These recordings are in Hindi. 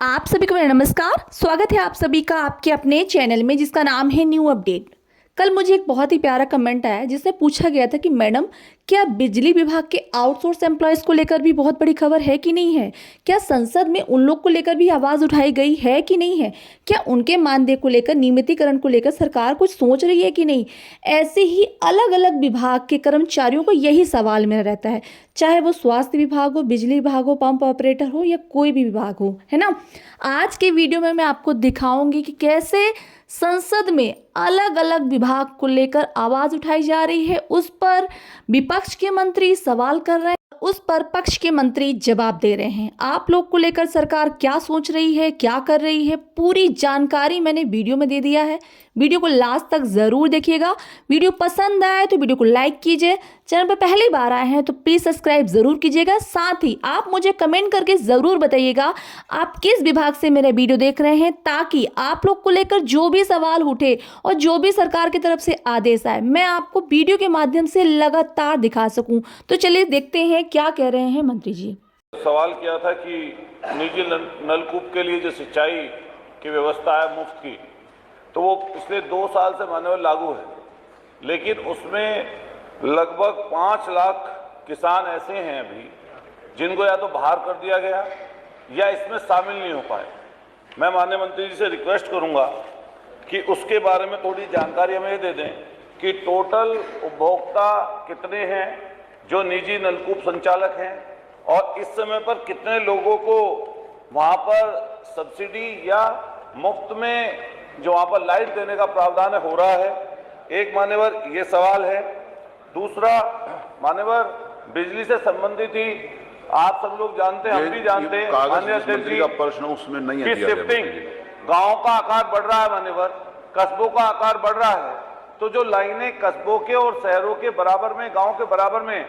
आप सभी को मेरा नमस्कार। स्वागत है आप सभी का आपके अपने चैनल में जिसका नाम है न्यू अपडेट। कल मुझे एक बहुत ही प्यारा कमेंट आया जिसमें पूछा गया था कि मैडम, क्या बिजली विभाग के आउटसोर्स एम्प्लॉयज़ को लेकर भी बहुत बड़ी खबर है कि नहीं है? क्या संसद में उन लोग को लेकर भी आवाज़ उठाई गई है कि नहीं है? क्या उनके मानदेय को लेकर, नियमितीकरण को लेकर सरकार कुछ सोच रही है कि नहीं? ऐसे ही अलग अलग विभाग के कर्मचारियों को यही सवाल मेरा रहता है, चाहे वो स्वास्थ्य विभाग हो, बिजली विभाग हो, पंप ऑपरेटर हो या कोई भी विभाग हो, है ना। आज के वीडियो में मैं आपको दिखाऊंगी कि कैसे संसद में अलग अलग विभाग को लेकर आवाज उठाई जा रही है, उस पर विपक्ष के मंत्री सवाल कर रहे हैं, उस पर पक्ष के मंत्री जवाब दे रहे हैं। आप लोग को लेकर सरकार क्या सोच रही है, क्या कर रही है, पूरी जानकारी मैंने वीडियो में दे दिया है। वीडियो को लास्ट तक जरूर देखिएगा। वीडियो पसंद आए तो वीडियो को लाइक कीजिए। चैनल पर पहली बार आए हैं तो प्लीज सब्सक्राइब जरूर कीजिएगा। साथ ही आप मुझे कमेंट करके जरूर बताइएगा आप किस विभाग से मेरे वीडियो देख रहे हैं, ताकि आप लोग को लेकर जो भी सवाल उठे और जो भी सरकार की तरफ से आदेश आए, मैं आपको वीडियो के माध्यम से लगातार दिखा सकूं। तो चलिए देखते हैं क्या कह रहे हैं मंत्री जी। सवाल किया था कि निजी नलकूप के लिए जो सिंचाई की व्यवस्था है मुफ्त की, तो वो पिछले 2 साल से मानव लागू है, लेकिन उसमें लगभग 5 लाख किसान ऐसे हैं अभी जिनको या तो बाहर कर दिया गया या इसमें शामिल नहीं हो पाए। मैं माननीय मंत्री जी से रिक्वेस्ट करूंगा कि उसके बारे में थोड़ी जानकारी हमें दे दें कि टोटल उपभोक्ता कितने हैं जो निजी नलकूप संचालक हैं, और इस समय पर कितने लोगों को वहाँ पर सब्सिडी या मुफ्त में जो वहाँ पर लाइट देने का प्रावधान हो रहा है। एक मान्यवर ये सवाल है। दूसरा मान्यवर बिजली से संबंधित ही आप सब लोग जानते हैं, हम भी जानते हैं माननीय अध्यक्ष जी, का प्रश्न उसमें नहीं है। शिफ्टिंग गाँव का आकार बढ़ रहा है मान्यवर, कस्बों का आकार बढ़ रहा है, तो जो लाइनें कस्बों के और शहरों के बराबर में, गाँव के बराबर में,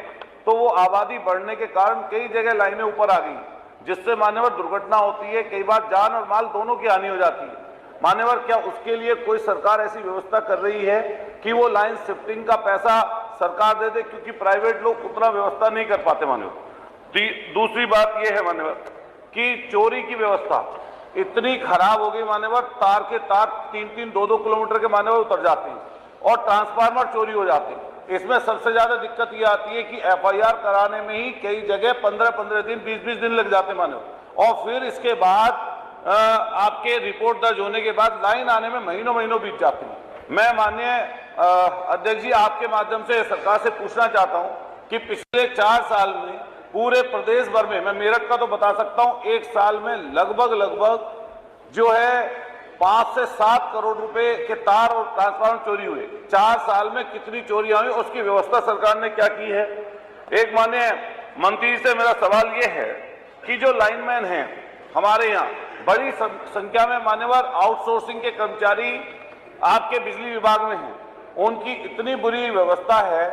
तो वो आबादी बढ़ने के कारण कई जगह लाइनें ऊपर आ गई, जिससे मान्यवर दुर्घटना होती है, कई बार जान और माल दोनों की हानि हो जाती है। मान्यवर क्या उसके लिए कोई सरकार ऐसी व्यवस्था कर रही है कि वो लाइन शिफ्टिंग का पैसा सरकार दे दे, क्योंकि प्राइवेट लोग उतना व्यवस्था नहीं कर पाते मान्यवर। दूसरी बात ये है मान्यवर कि चोरी की व्यवस्था इतनी खराब हो गई मान्यवर, तार के तार 3-3, 2-2 किलोमीटर के मान्यवर उतर जाते हैं और ट्रांसफार्मर चोरी हो जाते हैं। इसमें सबसे ज्यादा दिक्कत ये आती है कि एफआईआर कराने में ही कई जगह 15-15 दिन, 20-20 दिन लग जाते मान्यवर, और फिर इसके बाद आपके रिपोर्ट दर्ज होने के बाद लाइन आने में महीनों महीनों बीत जाते हैं। मैं माननीय अध्यक्ष जी आपके माध्यम से सरकार से पूछना चाहता हूं कि पिछले 4 साल में पूरे प्रदेश भर में, मैं मेरठ का तो बता सकता हूं, एक साल में लगभग जो है 5 से 7 करोड़ रुपए के तार और ट्रांसफार्मर चोरी हुए। 4 साल में कितनी चोरियां हुई, उसकी व्यवस्था सरकार ने क्या की है। एक माननीय मंत्री से मेरा सवाल ये है कि जो लाइनमैन हैं हमारे यहाँ, बड़ी संख्या में मान्यवर आउटसोर्सिंग के कर्मचारी आपके बिजली विभाग में हैं, उनकी इतनी बुरी व्यवस्था है,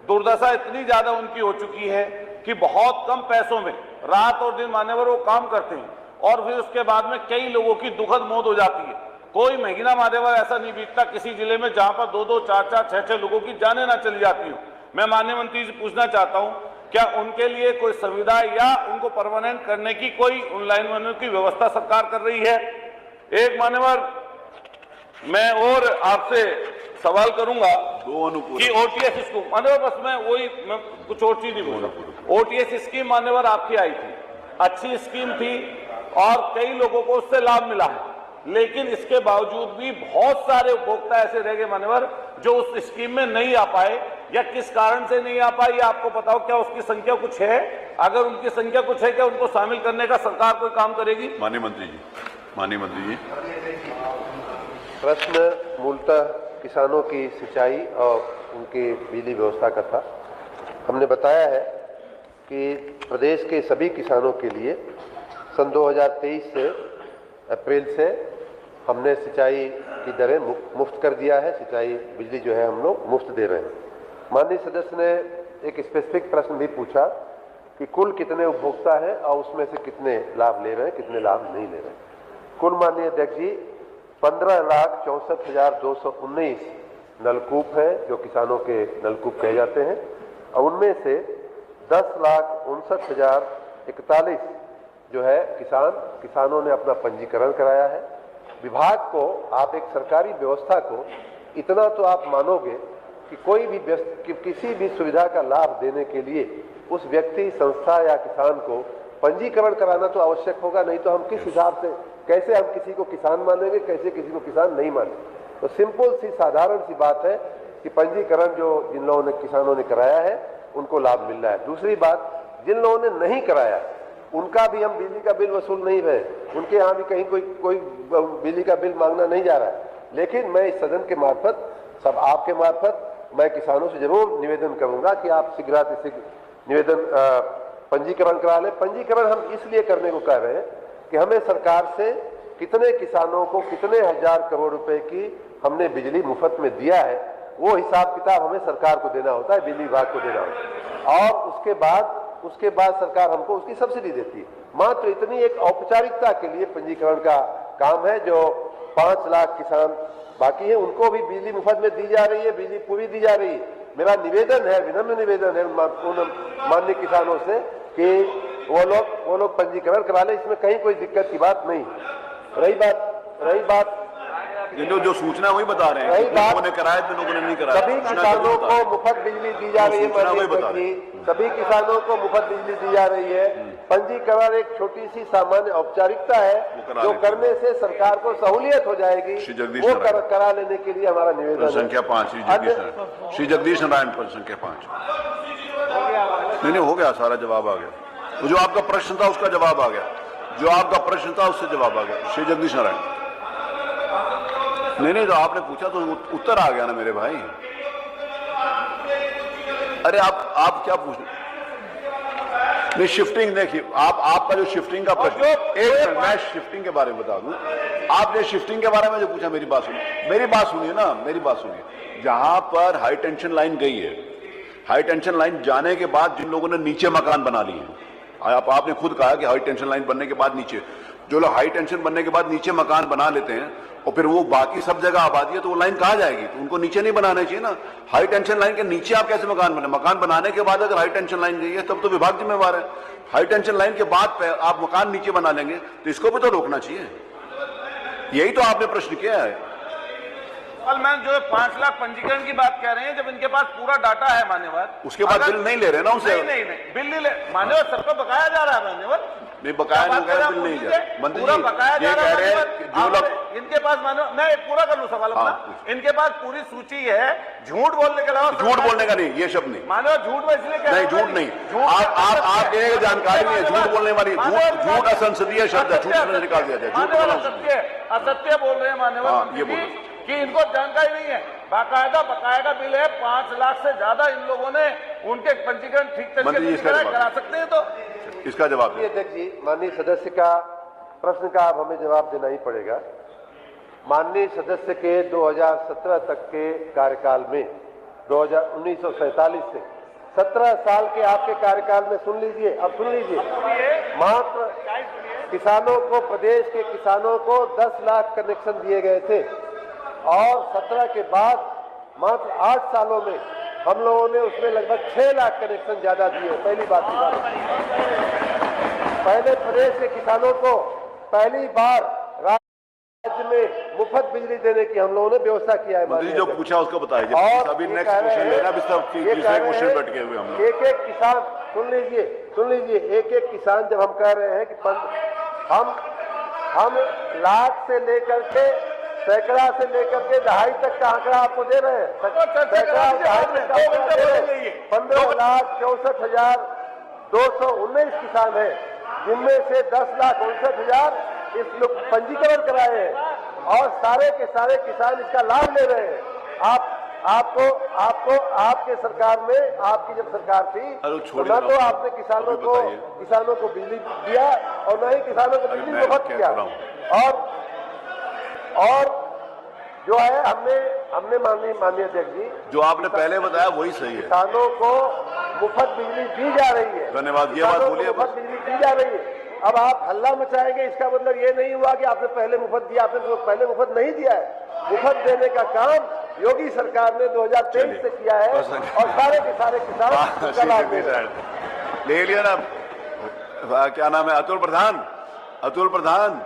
दुर्दशा इतनी ज्यादा उनकी हो चुकी है कि बहुत कम पैसों में रात और दिन मान्यवर वो काम करते हैं, और फिर उसके बाद में कई लोगों की दुखद मौत हो जाती है। कोई महीना मान्यवर ऐसा नहीं बीतता किसी जिले में जहां पर 2-2, 4-4, 6-6 लोगों की जानें ना चली जाती हो। मैं माननीय मंत्री से पूछना चाहता हूं, क्या उनके लिए कोई सुविधा या उनको परमानेंट करने की कोई उन लाइनमैनों की व्यवस्था सरकार कर रही है। एक मान्यवर मैं और आपसे सवाल करूंगा कि ओटीएस स्कीम मान्यवर, बस मैं कुछ और चीज नहीं बोल रहा। ओटीएस स्कीम मान्यवर आपकी आई थी, अच्छी स्कीम थी और कई लोगों को उससे लाभ मिला है, लेकिन इसके बावजूद भी बहुत सारे उपभोक्ता ऐसे रह गए मान्यवर जो उस स्कीम में नहीं आ पाए, या किस कारण से नहीं आ पाए ये आपको पता हो? क्या उसकी संख्या कुछ है? अगर उनकी संख्या कुछ है, क्या उनको शामिल करने का सरकार कोई काम करेगी? माननीय मंत्री जी प्रश्न मूलतः किसानों की सिंचाई और उनकी बिजली व्यवस्था का था। हमने बताया है कि प्रदेश के सभी किसानों के लिए सन 2023 से अप्रैल से हमने सिंचाई की दरें मुफ्त कर दिया है। सिंचाई बिजली जो है हम लोग मुफ्त दे रहे हैं। माननीय सदस्य ने एक स्पेसिफिक प्रश्न भी पूछा कि कुल कितने उपभोक्ता हैं और उसमें से कितने लाभ ले रहे हैं, कितने लाभ नहीं ले रहे हैं। कुल माननीय अध्यक्ष जी 15,64,219 नलकूप हैं जो किसानों के नलकूप कहे जाते हैं, और उनमें से 10,59,041 जो है किसानों ने अपना पंजीकरण कराया है। विभाग को, आप एक सरकारी व्यवस्था को इतना तो आप मानोगे कि कोई भी किसी भी सुविधा का लाभ देने के लिए उस व्यक्ति, संस्था या किसान को पंजीकरण कराना तो आवश्यक होगा, नहीं तो हम किस हिसाब से, कैसे हम किसी को किसान मानेंगे, कैसे किसी को किसान नहीं मानेंगे। तो सिंपल सी साधारण सी बात है कि पंजीकरण जो जिन लोगों ने, किसानों ने कराया है उनको लाभ मिल रहा है। दूसरी बात, जिन लोगों ने नहीं कराया उनका भी हम बिजली का बिल वसूल नहीं रहे, उनके यहाँ भी कहीं कोई बिजली का बिल मांगना नहीं जा रहा है। लेकिन मैं इस सदन के मार्फत, सब आपके मार्फत, मैं किसानों से जरूर निवेदन करूंगा कि आप शीघ्र निवेदन पंजीकरण करा लें। पंजीकरण हम इसलिए करने को कह रहे हैं कि हमें सरकार से कितने किसानों को कितने हजार करोड़ रुपए की हमने बिजली मुफ्त में दिया है, वो हिसाब किताब हमें सरकार को देना होता है, बिजली विभाग को देना होता है, और उसके बाद सरकार हमको उसकी सब्सिडी देती है। मात्र इतनी एक औपचारिकता के लिए पंजीकरण का काम है। जो 5 लाख किसान बाकी है उनको भी बिजली मुफ्त में दी जा रही है, बिजली पूरी दी जा रही है। मेरा निवेदन है, विनम्र निवेदन है माननीय किसानों से कि वो लोग पंजीकरण करा ले, इसमें कहीं कोई दिक्कत की बात नहीं। रही बात जो सूचना वही बता रहे हैं, लोगों ने कराया तो लोगों ने नहीं कराया। सभी किसानों को मुफ्त बिजली दी जा रही है, सभी किसानों को मुफ्त बिजली दी जा रही है। पंजीकरण एक छोटी सी सामान्य औपचारिकता है जो करने से सरकार को सहूलियत हो जाएगी, वो करा लेने के लिए हमारा निवेदन है। संख्या 5 श्री जगदीश नारायण पर संख्या 5। नहीं हो गया, सारा जवाब आ गया। जो आपका प्रश्न था उसका जवाब आ गया, जो आपका प्रश्न था उससे जवाब आ गया। श्री जगदीश नारायण। नहीं, तो आपने पूछा तो उत्तर आ गया ना मेरे भाई। अरे आप क्या पूछ, नहीं शिफ्टिंग देखिए, आपका जो शिफ्टिंग का प्रश्न, एक मिनट मैं शिफ्टिंग के बारे में बता दूं। आपने शिफ्टिंग के बारे में जो पूछा, मेरी बात सुनिए ना, मेरी बात सुनिए। जहां पर हाई टेंशन लाइन गई है, हाई टेंशन लाइन जाने के बाद जिन लोगों ने नीचे मकान बना लिए हैं, आपने खुद कहा कि हाई टेंशन लाइन बनने के बाद नीचे, जो लोग हाई टेंशन बनने के बाद नीचे मकान बना लेते हैं और फिर वो बाकी सब जगह आबादी है, तो वो लाइन कहाँ जाएगी? तो उनको नीचे नहीं बनाना चाहिए ना। हाई टेंशन लाइन के नीचे आप कैसे मकान बने? मकान बनाने के बाद अगर हाई टेंशन लाइन गई है तब तो विभाग जिम्मेवार है। हाई टेंशन लाइन के बाद आप मकान नीचे बना लेंगे तो इसको भी तो रोकना चाहिए। यही तो आपने प्रश्न किया है। कल मैं जो 5 लाख पंजीकरण की बात कह रहे हैं, जब इनके पास पूरा डाटा है मान्यवर, उसके बाद बिल नहीं ले रहे ना उनसे। नहीं बिल नहीं ले मान्यवर, सबको बकाया जा रहा है मान्यवर। नहीं बकाया नहीं गया, बिल नहीं जा मंत्री पूरा बकाया जा रहा है। जो लोग इनके पास मान्यवर, मैं पूरा कर लूं सवाल अपना। इनके पास पूरी सूची है, झूठ बोलने के अलावा, झूठ बोलने का नहीं, ये शब्द नहीं मान्यवर, झूठ में इसलिए नहीं, झूठ नहीं, आप जानकारी नहीं है, झूठ बोलने वाली, झूठ असंसदीय शब्द है, झूठ से निकाल दिया जाए। झूठ असत्य बोल रहे हैं मान्यवर, ये बोल कि इनको जानकारी नहीं है। बकायदा बिल है, 5 लाख से ज्यादा इन लोगों ने उनके पंजीकरण ठीक तरीके से करा सकते हैं। तो इसका जवाब अध्यक्ष जी, माननीय सदस्य का प्रश्न का अब हमें जवाब देना ही पड़ेगा। माननीय सदस्य के 2017 तक के कार्यकाल में, 1947 से 17 साल के आपके कार्यकाल में, सुन लीजिए, अब सुन लीजिए, मात्र किसानों को, प्रदेश के किसानों को 10 लाख कनेक्शन दिए गए थे और 17 के बाद मात्र 8 सालों में हम लोगों ने उसमें लगभग 6 लाख कनेक्शन ज्यादा दिए। पहली बात, पहले प्रदेश के किसानों को पहली बार राज्य में मुफ्त बिजली देने की हम लोगों ने व्यवस्था किया है। मंत्री जो पूछा उसको बताइए। और अभी नेक्स्ट क्वेश्चन लेना, अभी सब तीसरे क्वेश्चन बैठ गए हुए हम लोग। एक किसान, सुन लीजिए, एक किसान जब हम कह रहे हैं कि हम लाख से लेकर के, सैकड़ा से लेकर के दहाई तक का आंकड़ा आपको दे रहे हैं। 15,64,219 किसान हैं, जिनमें से 10,59,000 इस लोग पंजीकरण कराए हैं और सारे के सारे किसान इसका लाभ ले रहे हैं। आपको आपके सरकार में, आपकी जब सरकार थी तो न तो आपने किसानों को बिजली दिया और न ही किसानों को बिजली मुफ्त किया। और जो है हमने माननीय अध्यक्ष जी, जो आपने पहले बताया वही सही है। किसानों को मुफ्त बिजली दी जा रही है। धन्यवाद, ये बात बोलिए। मुफ्त बिजली दी जा रही है। अब आप हल्ला मचाएंगे, इसका मतलब ये नहीं हुआ कि आपने पहले मुफ्त दिया। आपने तो पहले मुफ्त नहीं दिया है। मुफ्त देने का काम योगी सरकार ने 2023 से किया है और सारे के सारे किसान ले लिया ना। क्या नाम है, अतुल प्रधान, अतुल प्रधान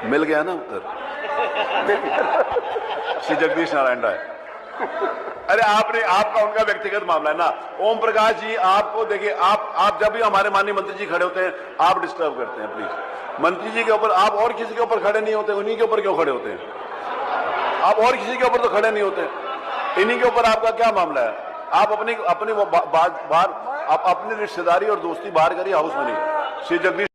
मिल गया ना उत्तर। श्री जगदीश नारायण राय। अरे आपने, आपका उनका व्यक्तिगत मामला है ना। ओम प्रकाश जी, आपको देखिए, आप जब भी हमारे माननीय मंत्री जी खड़े होते हैं आप डिस्टर्ब करते हैं। प्लीज मंत्री जी के ऊपर आप और किसी के ऊपर खड़े नहीं होते, उन्हीं के ऊपर क्यों खड़े होते हैं? आप और किसी के ऊपर तो खड़े नहीं होते, इन्हीं के ऊपर आपका क्या मामला है? आप अपनी वो बाहर, आप अपनी रिश्तेदारी और दोस्ती बाहर करिए, हाउस में नहीं। श्री जगदीश